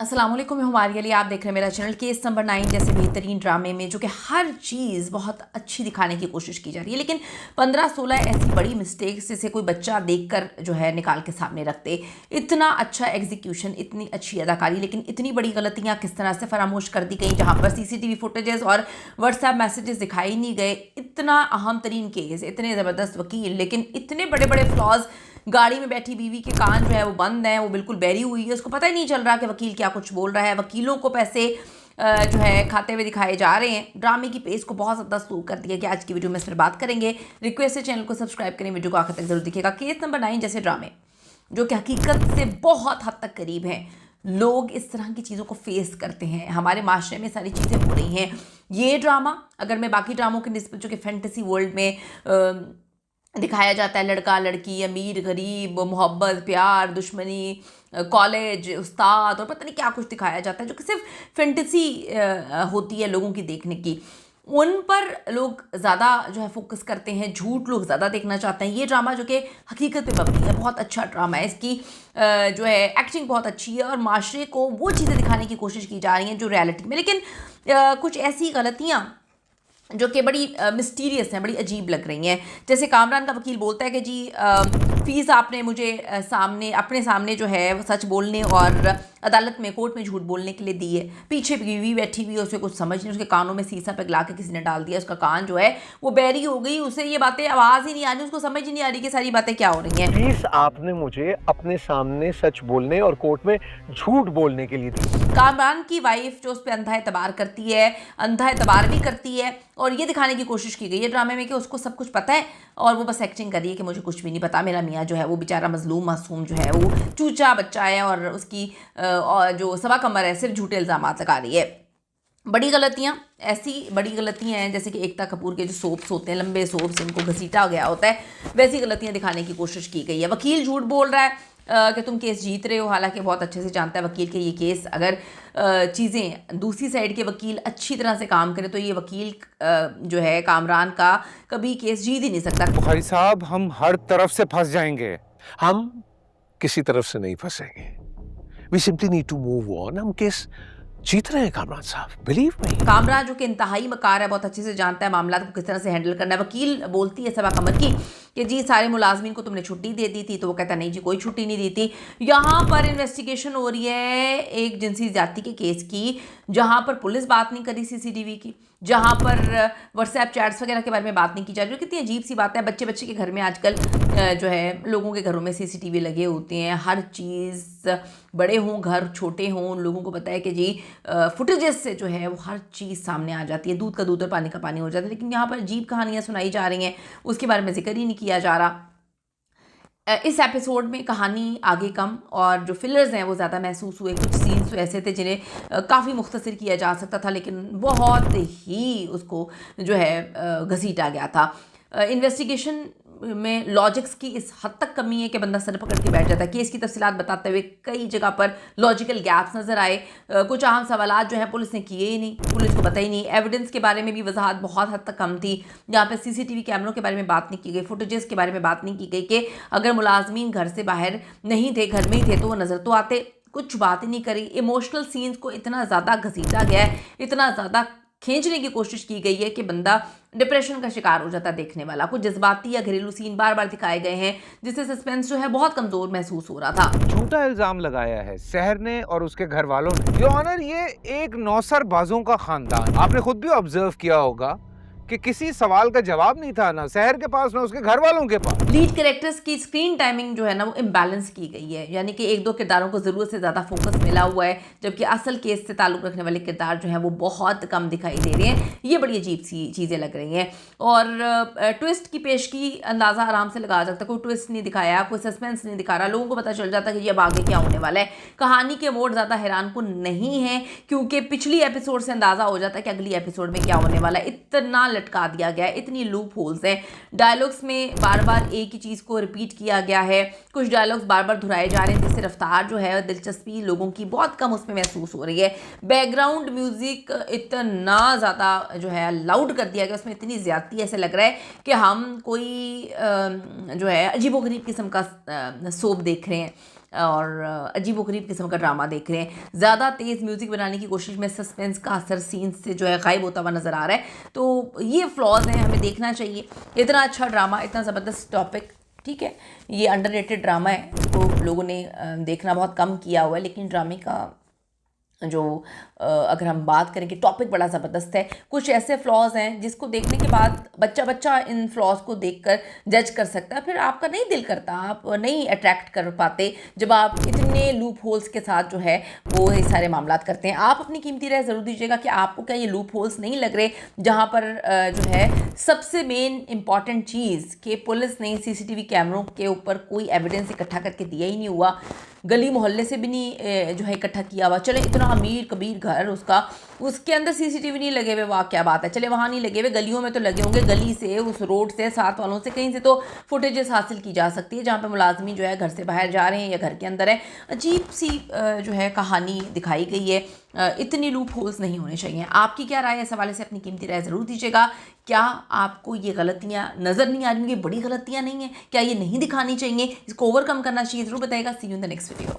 अस्सलाम वालेकुम, मैं हमारे लिए आप देख रहे हैं मेरा चैनल केस नंबर 9 जैसे बेहतरीन ड्रामे में जो कि हर चीज़ बहुत अच्छी दिखाने की कोशिश की जा रही है, लेकिन 15-16 ऐसी बड़ी मिस्टेक्स जिसे कोई बच्चा देखकर जो है निकाल के सामने रखते। इतना अच्छा एग्जीक्यूशन, इतनी अच्छी अदाकारी, लेकिन इतनी बड़ी गलतियां किस तरह से फरामोश कर दी गई जहां पर सीसीटीवी फुटेजेस और व्हाट्सएप मैसेजेस दिखाई नहीं गए। इतना अहम तरीन केस, इतने ज़बरदस्त वकील, लेकिन इतने बड़े बड़े फ्लॉज। गाड़ी में बैठी बीवी के कान जो है वो बंद है, वो बिल्कुल बैरी हुई है, उसको पता ही नहीं चल रहा कि वकील क्या कुछ बोल रहा है। वकीलों को पैसे जो है खाते हुए दिखाए जा रहे हैं। ड्रामे की पेस को बहुत ज़्यादा स्लो कर दिया कि आज की वीडियो में इस पर बात करेंगे। रिक्वेस्ट है चैनल को सब्सक्राइब करें, वीडियो को आखिर तक जरूर दिखेगा। केस नंबर 9 जैसे ड्रामे जो कि हकीकत से बहुत हद तक करीब हैं। लोग इस तरह की चीज़ों को फेस करते हैं, हमारे माशरे में सारी चीज़ें हो रही हैं। ये ड्रामा अगर मैं बाकी ड्रामों की निस्बत जो कि फैंटेसी वर्ल्ड में दिखाया जाता है, लड़का लड़की, अमीर गरीब, मोहब्बत, प्यार, दुश्मनी, कॉलेज, उस्ताद और पता नहीं क्या कुछ दिखाया जाता है जो कि सिर्फ फैंटेसी होती है लोगों की देखने की। उन पर लोग ज़्यादा जो है फोकस करते हैं, झूठ लोग ज़्यादा देखना चाहते हैं। ये ड्रामा जो कि हकीकत पे मबनी है, बहुत अच्छा ड्रामा है। इसकी जो है एक्टिंग बहुत अच्छी है और माशरे को वो चीज़ें दिखाने की कोशिश की जा रही हैं जो रियलिटी में, लेकिन कुछ ऐसी गलतियाँ जो कि बड़ी मिस्टीरियस हैं, बड़ी अजीब लग रही हैं। जैसे कामरान का वकील बोलता है कि जी फ़ीस आपने मुझे अपने सामने जो है वो सच बोलने और अदालत में, कोर्ट में झूठ बोलने के लिए दी है। पीछे बीवी बैठी हुई है, उसे कुछ समझ नहीं, उसके कानों में शीशा पिघला के किसी ने डाल दिया, उसका कान जो है वो बैरी हो गई, उसे ये बातें आवाज़ ही नहीं आ रही, उसको समझ ही नहीं आ रही कि सारी बातें क्या हो रही हैं। फीस आपने मुझे अपने सामने सच बोलने और कोर्ट में झूठ बोलने के लिए दी। कामरान की वाइफ जो उस पर अंधा एतबार करती है, अंधा एतबार भी करती है और ये दिखाने की कोशिश की गई है ड्रामे में कि उसको सब कुछ पता है और वो बस एक्टिंग कर रही है कि मुझे कुछ भी नहीं पता। मेरा मियाँ जो है वो बेचारा मजलूम मासूम जो है वो चूचा बच्चा है और उसकी और जो सवा कमर है सिर्फ झूठे इल्ज़ाम लगा रही है। बड़ी गलतियाँ, ऐसी बड़ी गलतियाँ हैं जैसे कि एकता कपूर के जो सोप्स होते हैं, लंबे सोप्स, इनको घसीटा गया होता है, वैसी गलतियाँ दिखाने की कोशिश की गई है। वकील झूठ बोल रहा है कि तुम केस जीत रहे हो, हालांकि बहुत अच्छे से जानता है वकील के ये केस अगर चीज़ें दूसरी साइड के वकील अच्छी तरह से काम करें तो ये वकील जो है कामरान का कभी केस जीत ही नहीं सकता। भाई साहब, हम हर तरफ से फंस जाएंगे। हम किसी तरफ से नहीं फंसेंगे। We simply need to move on. हम केस जीत रहे हैं कामरान साहब, बिलीव मी। कामरान जो कि इंतहाई मकार है, बहुत अच्छे से जानता है मामला को किस तरह से हैंडल करना है। वकील बोलती है सवा कमर की कि जी सारे मुलाजमीन को तुमने छुट्टी दे दी थी, तो वो कहता नहीं जी कोई छुट्टी नहीं दी थी। यहाँ पर इन्वेस्टिगेशन हो रही है एक जिनसी ज्यादती के केस की, जहाँ पर पुलिस बात नहीं करी सीसीटीवी की, जहाँ पर व्हाट्सएप चैट्स वगैरह के बारे में बात नहीं की जा रही। कितनी अजीब सी बात है। बच्चे बच्चे के घर में आजकल जो है लोगों के घरों में सीसीटीवी लगे होते हैं, हर चीज़, बड़े हों घर छोटे हों, लोगों को पता है कि जी फुटेजेस से जो है वो हर चीज़ सामने आ जाती है, दूध का दूध और पानी का पानी हो जाता है। लेकिन यहाँ पर अजीब कहानियाँ सुनाई जा रही हैं, उसके बारे में जिक्र ही नहीं किया जा रहा। इस एपिसोड में कहानी आगे कम और जो फिलर्स हैं वो ज़्यादा महसूस हुए। कुछ सीन्स ऐसे थे जिन्हें काफ़ी मुख्तसर किया जा सकता था, लेकिन बहुत ही उसको जो है घसीटा गया था। इन्वेस्टिगेशन में लॉजिक्स की इस हद तक कमी है कि बंदा सर पकड़ के बैठ जाता है। केस की तफसीलात बताते हुए कई जगह पर लॉजिकल गैप्स नज़र आए। कुछ अहम सवालात जो है पुलिस ने किए ही नहीं, पुलिस को पता ही नहीं। एविडेंस के बारे में भी वजाहत बहुत हद तक कम थी। यहाँ पे सीसीटीवी कैमरों के बारे में बात नहीं की गई, फुटेजेस के बारे में बात नहीं की गई कि अगर मुलाजमीन घर से बाहर नहीं थे, घर में ही थे, तो वो नज़र तो आते। कुछ बात ही नहीं करी। इमोशनल सीन्स को इतना ज़्यादा घसीटा गया है, इतना ज़्यादा खींचने की कोशिश की गई है कि बंदा डिप्रेशन का शिकार हो जाता है देखने वाला। कुछ जज्बाती या घरेलू सीन बार बार दिखाए गए हैं जिससे सस्पेंस जो है बहुत कमजोर महसूस हो रहा था। झूठा इल्जाम लगाया है शहर ने और उसके घर वालों ने। योर ऑनर, ये एक नौसरबाजों का खानदान। आपने खुद भी ऑब्जर्व किया होगा कि किसी सवाल का जवाब नहीं था, ना शहर के पास ना उसके घर वालों के पास। लीड कैरेक्टर्स की स्क्रीन टाइमिंग जो है ना वो इम्बैलेंस की गई है, यानी कि एक दो किरदारों को ज़रूरत से ज़्यादा फोकस मिला हुआ है, जबकि असल केस से ताल्लुक़ रखने वाले किरदार जो हैं वो बहुत कम दिखाई दे रहे हैं। ये बड़ी अजीब सी चीज़ें लग रही हैं। और ट्विस्ट की पेशगी अंदाज़ा आराम से लगा सकता है। कोई ट्विस्ट नहीं दिखाया, कोई सस्पेंस नहीं दिखा रहा, लोगों को पता चल जाता है कि अब आगे क्या होने वाला है। कहानी के मोड़ ज़्यादा हैरान कुन नहीं है क्योंकि पिछली एपिसोड से अंदाज़ा हो जाता है कि अगली एपिसोड में क्या होने वाला है। इतना लटका दिया गया है, इतनी लूप होल्स हैं। डायलॉग्स में बार बार एक ही चीज़ को रिपीट किया गया है, कुछ डायलॉग्स बार बार दोहराए जा रहे हैं जिससे रफ्तार जो है दिलचस्पी लोगों की बहुत कम उसमें महसूस हो रही है। बैकग्राउंड म्यूज़िक इतना ज़्यादा जो है लाउड कर दिया गया, उसमें इतनी ज़्यादती, ऐसे लग रहा है कि हम कोई जो है अजीबोगरीब किस्म का सोप देख रहे हैं। और अजीबोगरीब किस्म का ड्रामा देख रहे हैं। ज़्यादा तेज़ म्यूज़िक बनाने की कोशिश में सस्पेंस का असर सीन से जो है गायब होता हुआ नज़र आ रहा है। तो ये फ्लॉज हैं, हमें देखना चाहिए। इतना अच्छा ड्रामा, इतना ज़बरदस्त टॉपिक, ठीक है, ये अंडररेटेड ड्रामा है, इसको लोगों ने देखना बहुत कम किया हुआ है, लेकिन ड्रामे का जो अगर हम बात करें कि टॉपिक बड़ा ज़बरदस्त है। कुछ ऐसे फ्लॉज हैं जिसको देखने के बाद बच्चा इन फ्लॉज को देखकर जज कर सकता है, फिर आपका नहीं दिल करता, आप नहीं अट्रैक्ट कर पाते जब आप इतने लूप होल्स के साथ जो है वो ये सारे मामलात करते हैं। आप अपनी कीमती राय ज़रूर दीजिएगा कि आपको क्या ये लूप होल्स नहीं लग रहे, जहाँ पर जो है सबसे मेन इंपॉर्टेंट चीज़ कि पुलिस ने CCTV कैमरों के ऊपर कोई एविडेंस इकट्ठा करके दिया ही नहीं हुआ, गली मोहल्ले से भी नहीं जो है इकट्ठा किया हुआ। चले इतना अमीर कबीर घर उसका, उसके अंदर CCTV नहीं लगे हुए, वाह क्या बात है, चले वहाँ नहीं लगे हुए, गलियों में तो लगे होंगे, गली से, उस रोड से, साथ वालों से, कहीं से तो फुटेजेस हासिल की जा सकती है जहाँ पे मुलाजमी जो है घर से बाहर जा रहे हैं या घर के अंदर है। अजीब सी जो है कहानी दिखाई गई है। इतनी लूप होल्स नहीं होने चाहिए। आपकी क्या राय है इस हवाले से? अपनी कीमती राय ज़रूर दीजिएगा। क्या आपको ये गलतियाँ नज़र नहीं आ रही? ये बड़ी गलतियाँ नहीं हैं क्या? ये नहीं दिखानी चाहिए, इसको ओवरकम करना चाहिए? ज़रूर बताइएगा। See you in the next video.